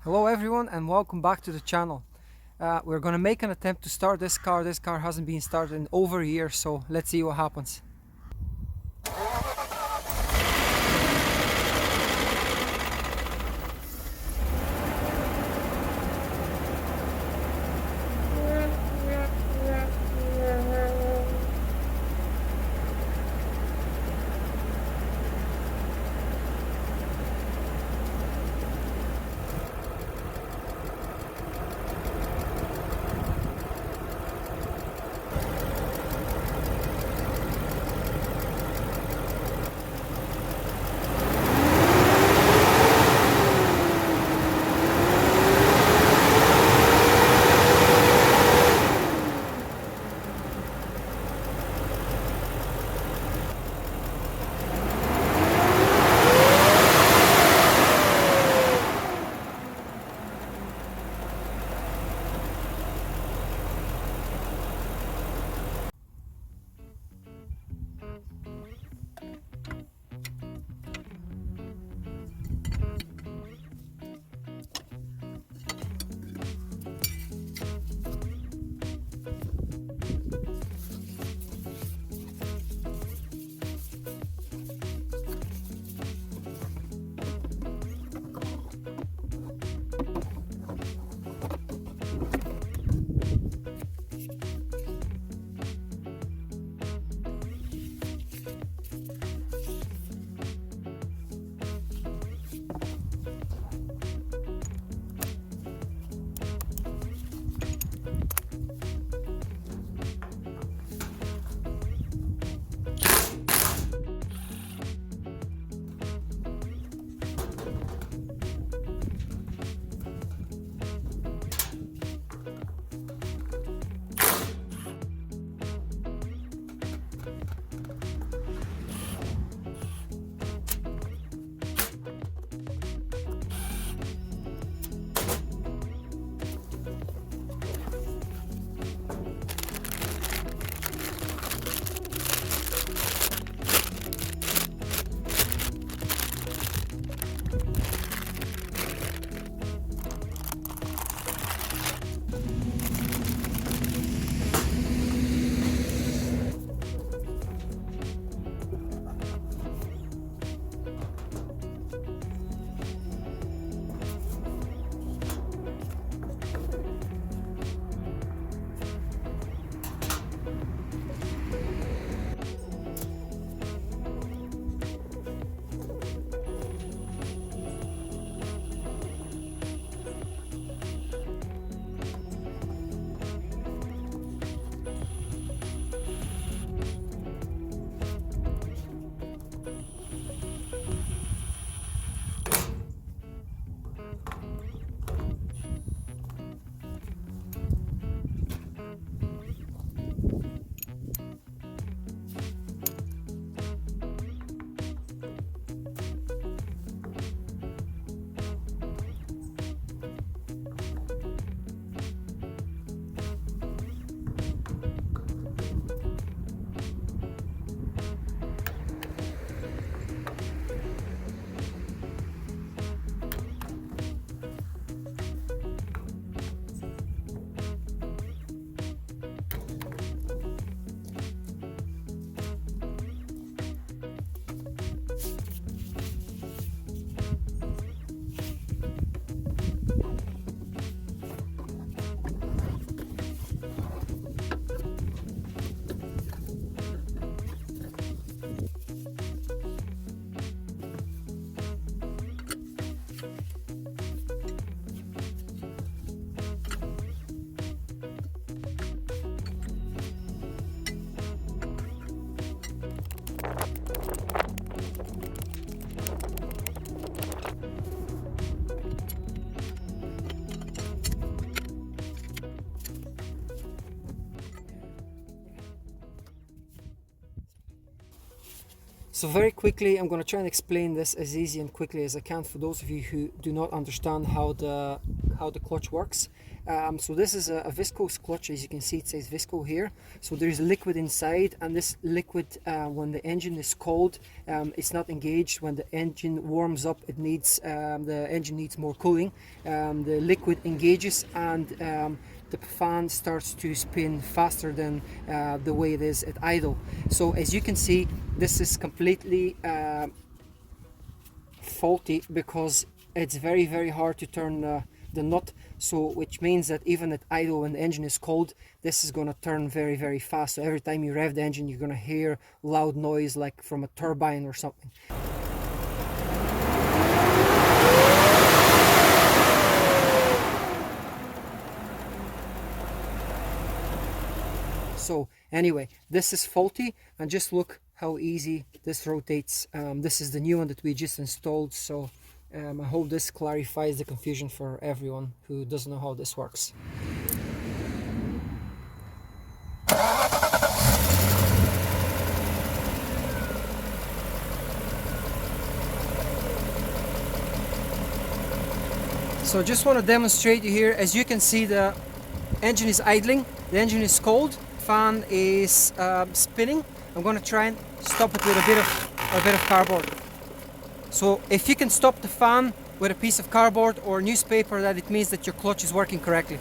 Hello everyone and welcome back to the channel. We're gonna make an attempt to start this car. This car hasn't been started in over a year, so let's see what happens. So very quickly, I'm going to try and explain this as easy and quickly as I can for those of you who do not understand how the clutch works. So this is a viscose clutch. As you can see, it says visco here. So there's liquid inside, and this liquid, when the engine is cold, it's not engaged. When the engine warms up, it needs the engine needs more cooling. The liquid engages, and the fan starts to spin faster than the way it is at idle. So as you can see, this is completely faulty, because it's very hard to turn the nut. So which means that even at idle, when the engine is cold, this is going to turn very fast. So every time you rev the engine, you're going to hear loud noise like from a turbine or something. So anyway, this is faulty, and just look how easy this rotates. This is the new one that we just installed. So I hope this clarifies the confusion for everyone who doesn't know how this works. So just want to demonstrate you here. As you can see, the engine is idling, the engine is cold, fan is spinning. I'm going to try and stop it with a bit of cardboard. So if you can stop the fan with a piece of cardboard or newspaper, that it means that your clutch is working correctly.